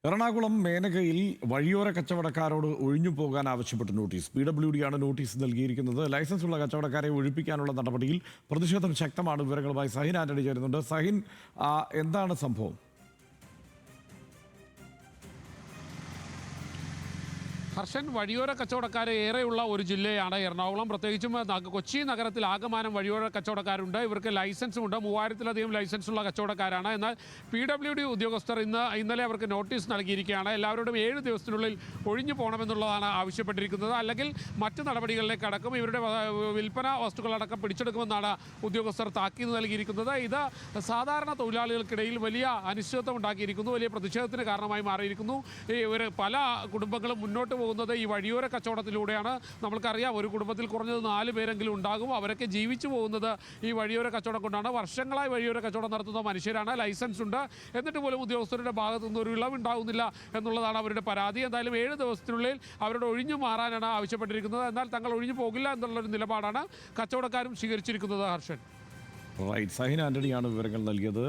എറണാകുളം മേനകയിൽ വഴിയോര കച്ചവടക്കാരോട് ഒഴിഞ്ഞു പോകാൻ ആവശ്യപ്പെട്ട് നോട്ടീസ്. PWD ആണ് നോട്ടീസ് നൽകിയിരിക്കുന്നത്. ലൈസൻസ് ഉള്ള കച്ചവടക്കാരെ ഒഴിപ്പിക്കാനുള്ള നടപടിയിൽ പ്രതിഷേധം ശക്തമാണ്. വിവരങ്ങളുമായി സഹിൻ ആന്റണി ചേരുന്നുണ്ട്. സഹിൻ, എന്താണ് സംഭവം? ഹർഷൻ, വഴിയോര കച്ചവടക്കാരെ ഏറെയുള്ള ഒരു ജില്ലയാണ് എറണാകുളം. പ്രത്യേകിച്ചും കൊച്ചി നഗരത്തിൽ ആകമാനം വഴിയോര കച്ചവടക്കാരുണ്ട്. ഇവർക്ക് ലൈസൻസുമുണ്ട്. 3000-ലധികം ലൈസൻസുള്ള കച്ചവടക്കാരാണ്. എന്നാൽ PWD ഉദ്യോഗസ്ഥർ ഇന്നലെ അവർക്ക് നോട്ടീസ് നൽകിയിരിക്കുകയാണ്. എല്ലാവരോടും 7 ദിവസത്തിനുള്ളിൽ ഒഴിഞ്ഞു പോകണമെന്നുള്ളതാണ് ആവശ്യപ്പെട്ടിരിക്കുന്നത്. അല്ലെങ്കിൽ മറ്റ് നടപടികളിലേക്ക് അടക്കം ഇവരുടെ വിൽപ്പന വസ്തുക്കളടക്കം പിടിച്ചെടുക്കുമെന്നാണ് ഉദ്യോഗസ്ഥർ താക്കീത് നൽകിയിരിക്കുന്നത്. ഇത് സാധാരണ തൊഴിലാളികൾക്കിടയിൽ വലിയ അനിശ്ചിതത്വം ഉണ്ടാക്കിയിരിക്കുന്നു. വലിയ പ്രതിഷേധത്തിന് കാരണമായി മാറിയിരിക്കുന്നു. പല കുടുംബങ്ങളും മുന്നോട്ട് പോകുന്നത് ഈ വഴിയോര കച്ചവടത്തിലൂടെയാണ്. നമ്മൾക്കറിയാം, ഒരു കുടുംബത്തിൽ കുറഞ്ഞത് 4 പേരെങ്കിലും ഉണ്ടാകും. അവരൊക്കെ ജീവിച്ചു പോകുന്നത് ഈ വഴിയോര കച്ചവടം കൊണ്ടാണ്. വർഷങ്ങളായി വഴിയോര കച്ചവടം നടത്തുന്ന മനുഷ്യരാണ്. ലൈസൻസ് ഉണ്ട്, എന്നിട്ട് പോലും ഉദ്യോഗസ്ഥരുടെ ഭാഗത്തു നിന്ന് ഒരു ഇളവുണ്ടാകുന്നില്ല എന്നുള്ളതാണ് അവരുടെ പരാതി. എന്തായാലും 7 ദിവസത്തിനുള്ളിൽ അവരുടെ ഒഴിഞ്ഞു മാറാനാണ് ആവശ്യപ്പെട്ടിരിക്കുന്നത്. എന്നാൽ തങ്ങൾ ഒഴിഞ്ഞു പോകില്ല എന്നുള്ളൊരു നിലപാടാണ് കച്ചവടക്കാരും സ്വീകരിച്ചിരിക്കുന്നത്. ഹർഷൻ, സഹിൻ ആന്റണിയാണ് വിവരങ്ങൾ നൽകിയത്.